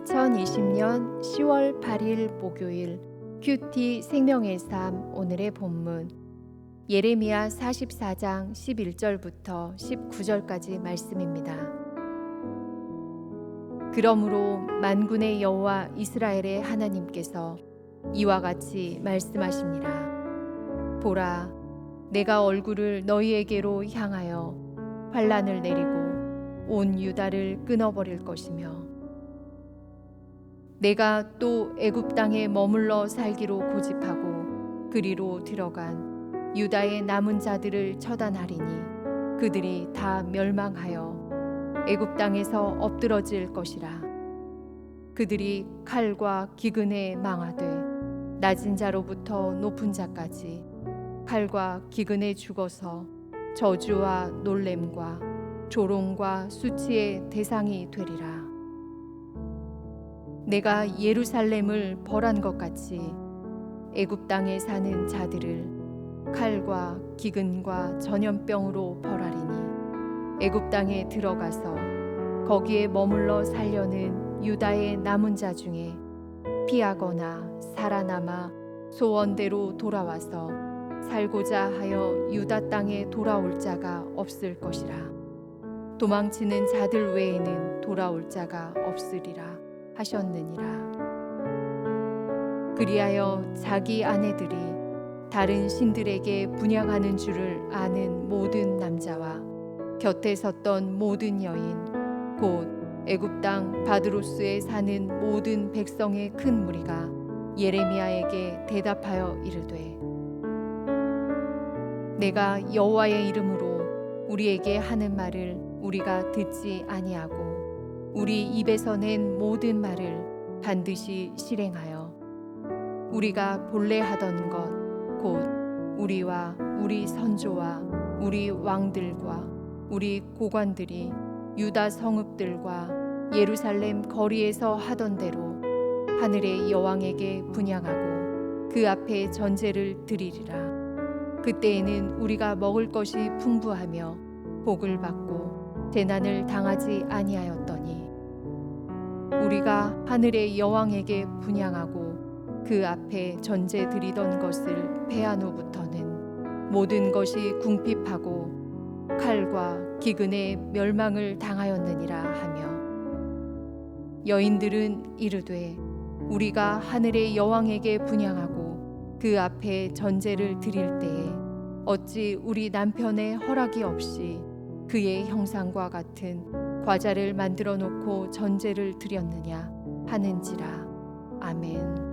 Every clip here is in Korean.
2020년 10월 8일 목요일 큐티 생명의 삶 오늘의 본문 예레미야 44장 11절부터 19절까지 말씀입니다. 그러므로 만군의 여호와 이스라엘의 하나님께서 이와 같이 말씀하시니라. 보라, 내가 얼굴을 너희에게로 향하여 환난을 내리고 온 유다를 끊어버릴 것이며 내가 또 애굽 땅에 머물러 살기로 고집하고 그리로 들어간 유다의 남은 자들을 처단하리니 그들이 다 멸망하여 애굽 땅에서 엎드러질 것이라. 그들이 칼과 기근에 망하되 낮은 자로부터 높은 자까지 칼과 기근에 죽어서 저주와 놀램과 조롱과 수치의 대상이 되리라. 내가 예루살렘을 벌한 것 같이 애굽 땅에 사는 자들을 칼과 기근과 전염병으로 벌하리니 애굽 땅에 들어가서 거기에 머물러 살려는 유다의 남은 자 중에 피하거나 살아남아 소원대로 돌아와서 살고자 하여 유다 땅에 돌아올 자가 없을 것이라. 도망치는 자들 외에는 돌아올 자가 없으리라 하셨느니라. 그리하여 자기 아내들이 다른 신들에게 분향하는 줄을 아는 모든 남자와 곁에 섰던 모든 여인 곧 애굽 땅 바드로스에 사는 모든 백성의 큰 무리가 예레미야에게 대답하여 이르되 내가 여호와의 이름으로 우리에게 하는 말을 우리가 듣지 아니하고 우리 입에서 낸 모든 말을 반드시 실행하여 우리가 본래 하던 것 곧 우리와 우리 선조와 우리 왕들과 우리 고관들이 유다 성읍들과 예루살렘 거리에서 하던 대로 하늘의 여왕에게 분향하고 그 앞에 전제를 드리리라. 그때에는 우리가 먹을 것이 풍부하며 복을 받고 재난을 당하지 아니하였더니 우리가 하늘의 여왕에게 분향하고 그 앞에 전제 드리던 것을 패한 후부터는 모든 것이 궁핍하고 칼과 기근에 멸망을 당하였느니라 하며 여인들은 이르되 우리가 하늘의 여왕에게 분향하고 그 앞에 전제를 드릴 때에 어찌 우리 남편의 허락이 없이 그의 형상과 같은 과자를 만들어 놓고 전제를 드렸느냐 하는지라. 아멘.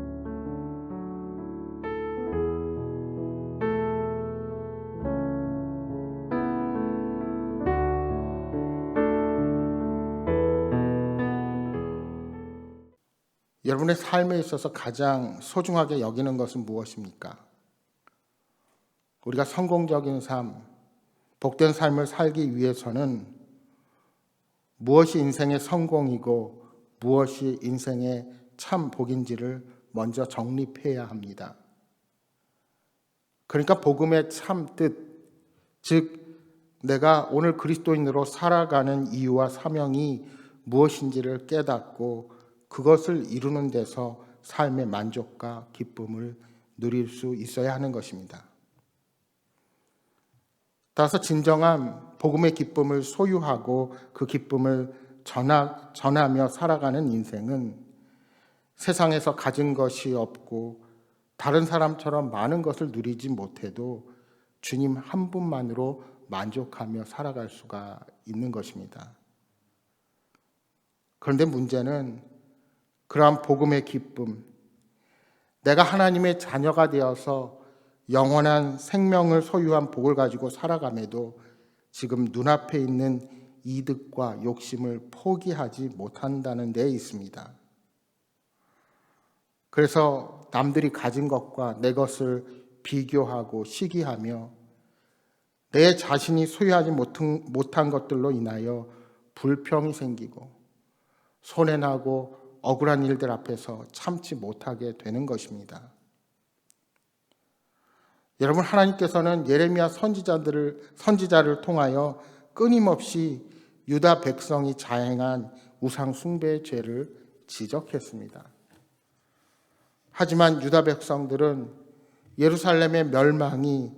여러분의 삶에 있어서 가장 소중하게 여기는 것은 무엇입니까? 우리가 성공적인 삶, 복된 삶을 살기 위해서는 무엇이 인생의 성공이고 무엇이 인생의 참 복인지를 먼저 정립해야 합니다. 그러니까 복음의 참 뜻, 즉 내가 오늘 그리스도인으로 살아가는 이유와 사명이 무엇인지를 깨닫고 그것을 이루는 데서 삶의 만족과 기쁨을 누릴 수 있어야 하는 것입니다. 따라서 진정한 복음의 기쁨을 소유하고 그 기쁨을 전하며 살아가는 인생은 세상에서 가진 것이 없고 다른 사람처럼 많은 것을 누리지 못해도 주님 한 분만으로 만족하며 살아갈 수가 있는 것입니다. 그런데 문제는 그러한 복음의 기쁨, 내가 하나님의 자녀가 되어서 영원한 생명을 소유한 복을 가지고 살아감에도 지금 눈앞에 있는 이득과 욕심을 포기하지 못한다는 데 있습니다. 그래서 남들이 가진 것과 내 것을 비교하고 시기하며 내 자신이 소유하지 못한 것들로 인하여 불평이 생기고 손해나고 억울한 일들 앞에서 참지 못하게 되는 것입니다. 여러분, 하나님께서는 예레미야 선지자를 통하여 끊임없이 유다 백성이 자행한 우상 숭배의 죄를 지적했습니다. 하지만 유다 백성들은 예루살렘의 멸망이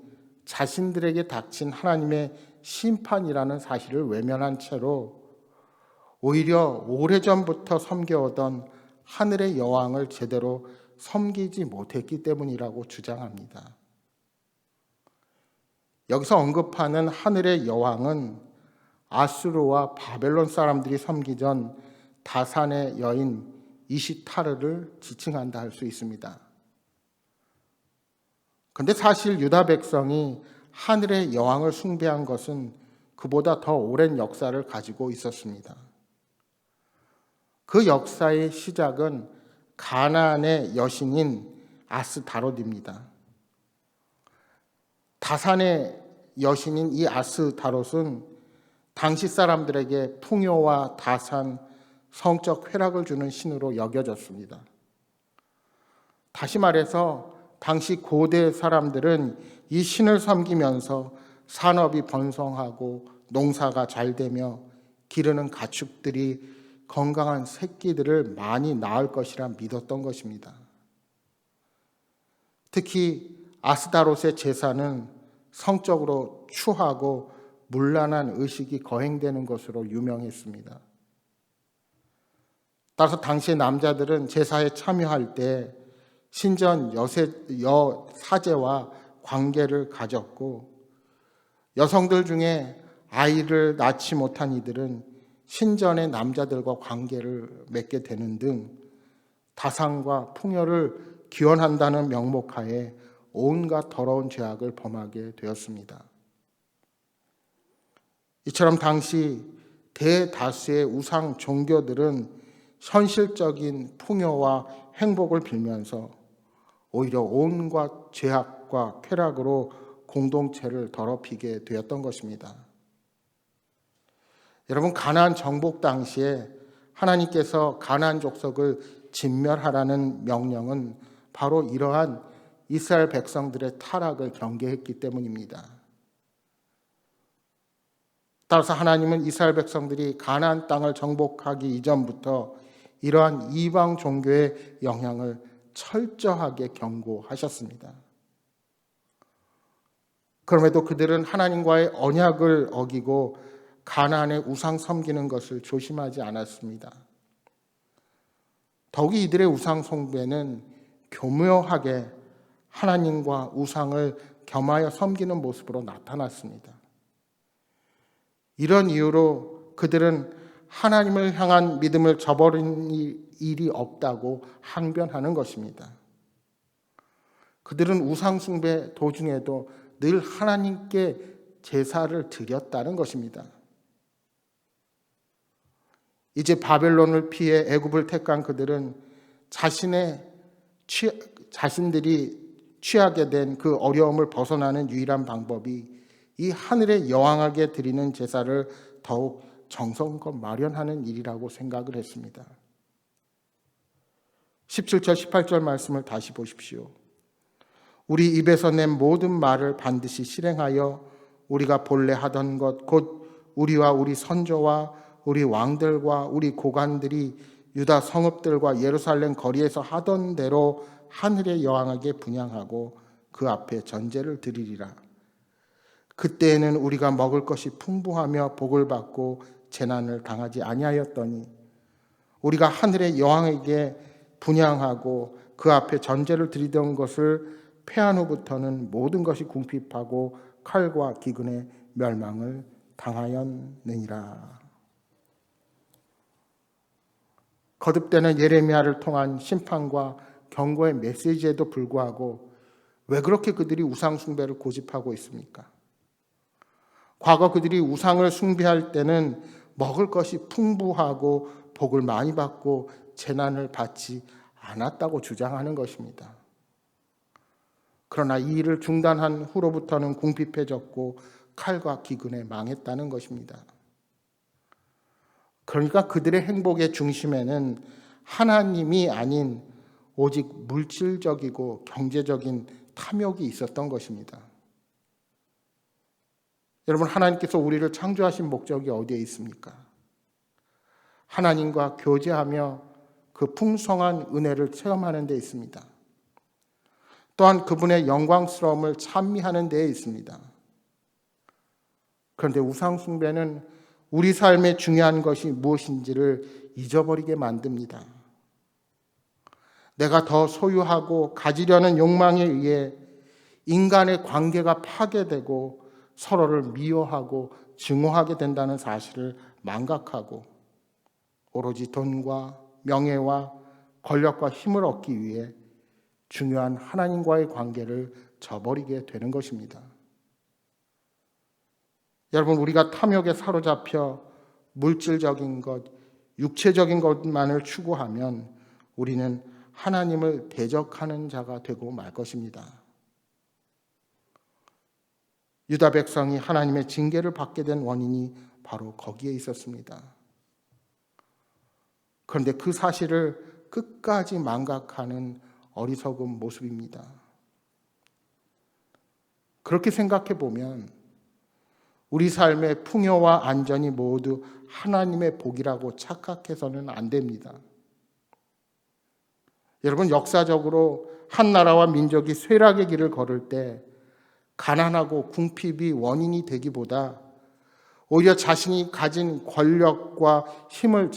자신들에게 닥친 하나님의 심판이라는 사실을 외면한 채로 오히려 오래전부터 섬겨오던 하늘의 여왕을 제대로 섬기지 못했기 때문이라고 주장합니다. 여기서 언급하는 하늘의 여왕은 아수르와 바벨론 사람들이 섬기던 다산의 여인 이시타르를 지칭한다 할 수 있습니다. 그런데 사실 유다 백성이 하늘의 여왕을 숭배한 것은 그보다 더 오랜 역사를 가지고 있었습니다. 그 역사의 시작은 가나안의 여신인 아스다롯입니다. 다산의 여신인 이 아스다롯은 당시 사람들에게 풍요와 다산, 성적 쾌락을 주는 신으로 여겨졌습니다. 다시 말해서 당시 고대 사람들은 이 신을 섬기면서 산업이 번성하고 농사가 잘 되며 기르는 가축들이 건강한 새끼들을 많이 낳을 것이라 믿었던 것입니다. 특히 아스다롯의 제사는 성적으로 추하고 문란한 의식이 거행되는 것으로 유명했습니다. 따라서 당시의 남자들은 제사에 참여할 때 신전 여사제와 관계를 가졌고, 여성들 중에 아이를 낳지 못한 이들은 신전의 남자들과 관계를 맺게 되는 등 다산과 풍요를 기원한다는 명목하에 온갖 더러운 죄악을 범하게 되었습니다. 이처럼 당시 대다수의 우상 종교들은 현실적인 풍요와 행복을 빌면서 오히려 온갖 죄악과 쾌락으로 공동체를 더럽히게 되었던 것입니다. 여러분, 가나안 정복 당시에 하나님께서 가나안 족속을 진멸하라는 명령은 바로 이러한 이스라엘 백성들의 타락을 경계했기 때문입니다. 따라서 하나님은 이스라엘 백성들이 가나안 땅을 정복하기 이전부터 이러한 이방 종교의 영향을 철저하게 경고하셨습니다. 그럼에도 그들은 하나님과의 언약을 어기고 가나안의 우상 섬기는 것을 조심하지 않았습니다. 더욱이 이들의 우상 숭배는 교묘하게 하나님과 우상을 겸하여 섬기는 모습으로 나타났습니다. 이런 이유로 그들은 하나님을 향한 믿음을 저버린 일이 없다고 항변하는 것입니다. 그들은 우상 숭배 도중에도 늘 하나님께 제사를 드렸다는 것입니다. 이제 바벨론을 피해 애굽을 택한 그들은 자신들이 취하게 된 그 어려움을 벗어나는 유일한 방법이 이 하늘의 여왕에게 드리는 제사를 더욱 정성껏 마련하는 일이라고 생각을 했습니다. 17절 18절 말씀을 다시 보십시오. 우리 입에서 낸 모든 말을 반드시 실행하여 우리가 본래 하던 것 곧 우리와 우리 선조와 우리 왕들과 우리 고관들이 유다 성읍들과 예루살렘 거리에서 하던 대로 하늘의 여왕에게 분향하고 그 앞에 전제를 드리리라. 그때에는 우리가 먹을 것이 풍부하며 복을 받고 재난을 당하지 아니하였더니 우리가 하늘의 여왕에게 분향하고 그 앞에 전제를 드리던 것을 패한 후부터는 모든 것이 궁핍하고 칼과 기근의 멸망을 당하였느니라. 거듭되는 예레미야를 통한 심판과 경고의 메시지에도 불구하고 왜 그렇게 그들이 우상 숭배를 고집하고 있습니까? 과거 그들이 우상을 숭배할 때는 먹을 것이 풍부하고 복을 많이 받고 재난을 받지 않았다고 주장하는 것입니다. 그러나 이 일을 중단한 후로부터는 궁핍해졌고 칼과 기근에 망했다는 것입니다. 그러니까 그들의 행복의 중심에는 하나님이 아닌 오직 물질적이고 경제적인 탐욕이 있었던 것입니다. 여러분, 하나님께서 우리를 창조하신 목적이 어디에 있습니까? 하나님과 교제하며 그 풍성한 은혜를 체험하는 데 있습니다. 또한 그분의 영광스러움을 찬미하는 데에 있습니다. 그런데 우상 숭배는 우리 삶에 중요한 것이 무엇인지를 잊어버리게 만듭니다. 내가 더 소유하고 가지려는 욕망에 의해 인간의 관계가 파괴되고 서로를 미워하고 증오하게 된다는 사실을 망각하고 오로지 돈과 명예와 권력과 힘을 얻기 위해 중요한 하나님과의 관계를 저버리게 되는 것입니다. 여러분, 우리가 탐욕에 사로잡혀 물질적인 것, 육체적인 것만을 추구하면 우리는 하나님을 대적하는 자가 되고 말 것입니다. 유다 백성이 하나님의 징계를 받게 된 원인이 바로 거기에 있었습니다. 그런데 그 사실을 끝까지 망각하는 어리석은 모습입니다. 그렇게 생각해 보면 우리 삶의 풍요와 안전이 모두 하나님의 복이라고 착각해서는 안 됩니다. 여러분, 역사적으로 한 나라와 민족이 쇠락의 길을 걸을 때 가난하고 궁핍이 원인이 되기보다 오히려 자신이 가진 권력과 힘을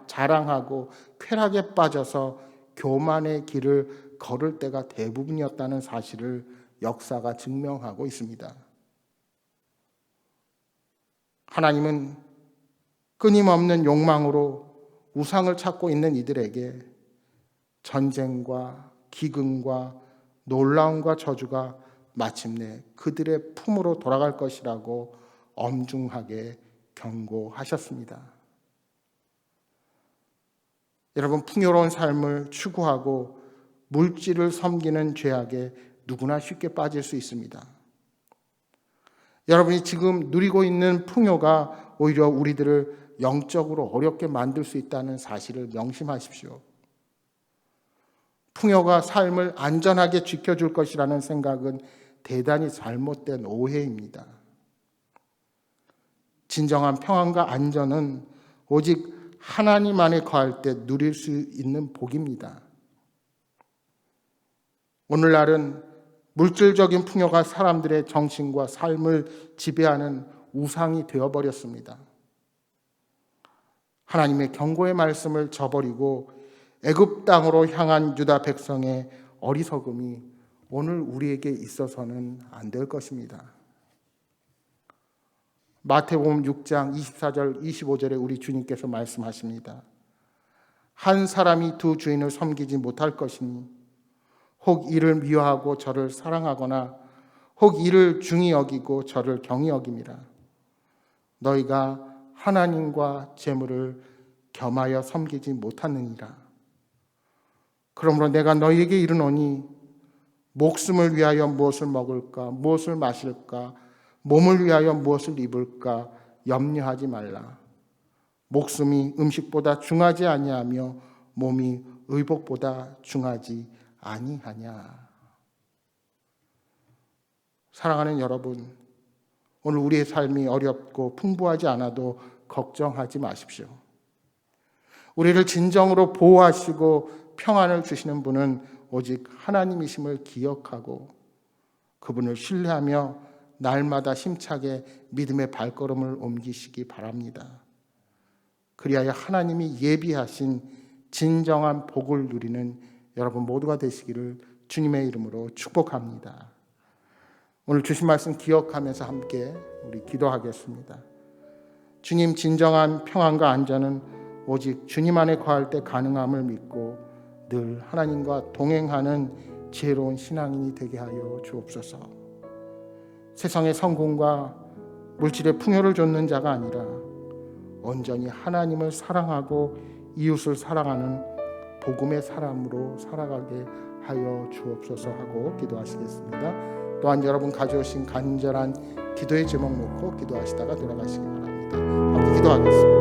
자랑하고 쾌락에 빠져서 교만의 길을 걸을 때가 대부분이었다는 사실을 역사가 증명하고 있습니다. 하나님은 끊임없는 욕망으로 우상을 찾고 있는 이들에게 전쟁과 기근과 놀라움과 저주가 마침내 그들의 품으로 돌아갈 것이라고 엄중하게 경고하셨습니다. 여러분, 풍요로운 삶을 추구하고 물질을 섬기는 죄악에 누구나 쉽게 빠질 수 있습니다. 여러분이 지금 누리고 있는 풍요가 오히려 우리들을 영적으로 어렵게 만들 수 있다는 사실을 명심하십시오. 풍요가 삶을 안전하게 지켜줄 것이라는 생각은 대단히 잘못된 오해입니다. 진정한 평안과 안전은 오직 하나님 안에 거할 때 누릴 수 있는 복입니다. 오늘날은 물질적인 풍요가 사람들의 정신과 삶을 지배하는 우상이 되어버렸습니다. 하나님의 경고의 말씀을 저버리고 애굽 땅으로 향한 유다 백성의 어리석음이 오늘 우리에게 있어서는 안 될 것입니다. 마태복음 6장 24절 25절에 우리 주님께서 말씀하십니다. 한 사람이 두 주인을 섬기지 못할 것이니 혹 이를 미워하고 저를 사랑하거나 혹 이를 중히 여기고 저를 경히 여김이라. 너희가 하나님과 재물을 겸하여 섬기지 못하느니라. 그러므로 내가 너희에게 이르노니 목숨을 위하여 무엇을 먹을까, 무엇을 마실까, 몸을 위하여 무엇을 입을까 염려하지 말라. 목숨이 음식보다 중하지 아니하며 몸이 의복보다 중하지 아니하냐. 사랑하는 여러분, 오늘 우리의 삶이 어렵고 풍부하지 않아도 걱정하지 마십시오. 우리를 진정으로 보호하시고 평안을 주시는 분은 오직 하나님이심을 기억하고 그분을 신뢰하며 날마다 힘차게 믿음의 발걸음을 옮기시기 바랍니다. 그리하여 하나님이 예비하신 진정한 복을 누리는 여러분 모두가 되시기를 주님의 이름으로 축복합니다. 오늘 주신 말씀 기억하면서 함께 우리 기도하겠습니다. 주님, 진정한 평안과 안전은 오직 주님 안에 거할 때 가능함을 믿고 늘 하나님과 동행하는 지혜로운 신앙인이 되게 하여 주옵소서. 세상의 성공과 물질의 풍요를 좇는 자가 아니라 온전히 하나님을 사랑하고 이웃을 사랑하는 복음의 사람으로 살아가게 하여 주옵소서 하고 기도하시겠습니다. 또한 여러분 가져오신 간절한 기도의 제목 놓고 기도하시다가 돌아가시기 바랍니다. 함께 기도하겠습니다.